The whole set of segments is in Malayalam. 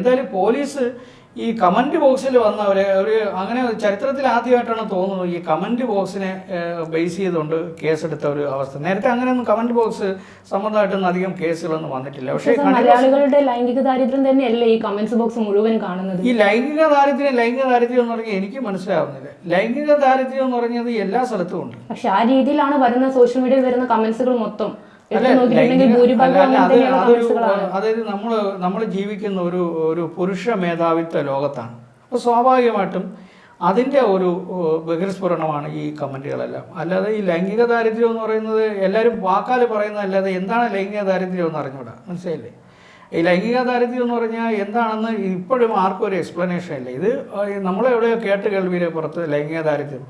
എന്തായാലും പോലീസ് ഈ കമൻറ്റ് ബോക്സിൽ വന്നവരെ അങ്ങനെ ചരിത്രത്തിൽ ആദ്യമായിട്ടാണ് തോന്നുന്നത് ഈ കമൻറ്റ് ബോക്സിനെ ബേസ് ചെയ്തുകൊണ്ട് കേസെടുത്ത ഒരു അവസ്ഥ. നേരത്തെ അങ്ങനെയൊന്നും കമൻറ്റ് ബോക്സ് സംബന്ധമായിട്ടൊന്നും അധികം കേസുകളൊന്നും വന്നിട്ടില്ല. പക്ഷേ മലയാളികളുടെ ലൈംഗിക ദാരിദ്ര്യം തന്നെയല്ലേ ഈ കമന്റ്സ് ബോക്സ് മുഴുവൻ കാണുന്നത്. ഈ ലൈംഗിക ദാരിദ്ര്യം എന്ന് പറഞ്ഞാൽ എനിക്ക് മനസ്സിലാവുന്നില്ല. ലൈംഗിക ദാരിദ്ര്യം എന്ന് പറഞ്ഞത് എല്ലാ സ്ഥലത്തും ഉണ്ട്. പക്ഷെ ആ രീതിയിലാണ് വരുന്ന സോഷ്യൽ മീഡിയയിൽ വരുന്ന കമന്റ്സുകൾ മൊത്തം. അതായത് നമ്മൾ ജീവിക്കുന്ന ഒരു പുരുഷ മേധാവിത്വ ലോകത്താണ്. അപ്പോൾ സ്വാഭാവികമായിട്ടും അതിൻ്റെ ഒരു ബഹിർസ്ഫുരണമാണ് ഈ കമൻറ്റുകളെല്ലാം. അല്ലാതെ ഈ ലൈംഗിക ദാരിദ്ര്യം എന്ന് പറയുന്നത് എല്ലാവരും വാക്കാൽ പറയുന്നതല്ലാതെ എന്താണ് ലൈംഗിക ദാരിദ്ര്യം എന്ന് അറിഞ്ഞൂടാ. മനസ്സിലായില്ലേ? ഈ ലൈംഗിക ദാരിദ്ര്യം എന്ന് പറഞ്ഞാൽ എന്താണെന്ന് ഇപ്പോഴും ആർക്കും ഒരു എക്സ്പ്ലനേഷൻ ഇല്ല. ഇത് നമ്മളെവിടെയോ കേട്ട് കേൾവിയിലെ പുറത്ത് ലൈംഗിക ദാരിദ്ര്യം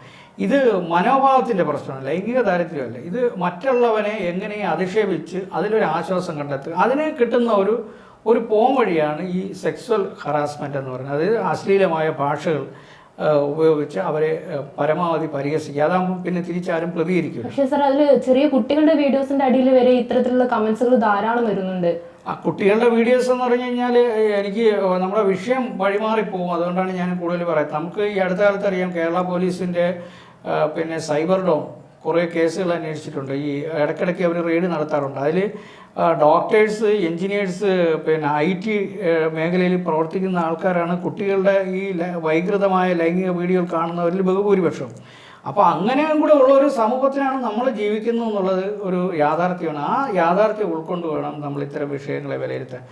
ഇത് മനോഭാവത്തിൻ്റെ പ്രശ്നമാണ്, ലൈംഗിക ദാരിദ്ര്യമല്ല. ഇത് മറ്റുള്ളവനെ എങ്ങനെ അധിക്ഷേപിച്ച് അതിലൊരു ആശ്വാസം കണ്ടെത്തുക, അതിന് കിട്ടുന്ന ഒരു പോംവഴിയാണ് ഈ സെക്സ്വൽ ഹറാസ്മെൻ്റ് എന്ന് പറയുന്നത്. അതായത് അശ്ലീലമായ ഭാഷകൾ ഉപയോഗിച്ച് അവരെ പരമാവധി പരിഹസിക്കുക. അതാകുമ്പോൾ പിന്നെ തിരിച്ചാരും പ്രതികരിക്കും. പക്ഷേ സാർ അതിൽ ചെറിയ കുട്ടികളുടെ വീഡിയോസിൻ്റെ അടിയിൽ വരെ ഇത്തരത്തിലുള്ള കമൻസുകൾ ധാരാളം വരുന്നുണ്ട്. ആ കുട്ടികളുടെ വീഡിയോസ് എന്ന് പറഞ്ഞു കഴിഞ്ഞാൽ എനിക്ക് നമ്മുടെ വിഷയം വഴിമാറിപ്പോകും. അതുകൊണ്ടാണ് ഞാൻ കൂടുതൽ പറയുന്നത്. നമുക്ക് ഈ അടുത്ത കാലത്ത് അറിയാം, കേരള പോലീസിൻ്റെ പിന്നെ സൈബർ ഡോം കുറേ കേസുകൾ അന്വേഷിച്ചിട്ടുണ്ട്. ഈ ഇടയ്ക്കിടയ്ക്ക് അവർ റെയ്ഡ് നടത്താറുണ്ട്. അതിൽ ഡോക്ടേഴ്സ്, എൻജിനീയേഴ്സ്, പിന്നെ IT മേഖലയിൽ പ്രവർത്തിക്കുന്ന ആൾക്കാരാണ് കുട്ടികളുടെ ഈ വൈകൃതമായ ലൈംഗിക വീഡിയോകൾ കാണുന്നവരിൽ ബഹുഭൂരിപക്ഷം. അപ്പോൾ അങ്ങനെയും കൂടെ ഉള്ള ഒരു സമൂഹത്തിലാണ് നമ്മൾ ജീവിക്കുന്നത് എന്നുള്ളത് ഒരു യാഥാർത്ഥ്യമാണ്. ആ യാഥാർത്ഥ്യം ഉൾക്കൊണ്ട് വേണം നമ്മൾ ഇത്തരം വിഷയങ്ങളെ വിലയിരുത്താൻ.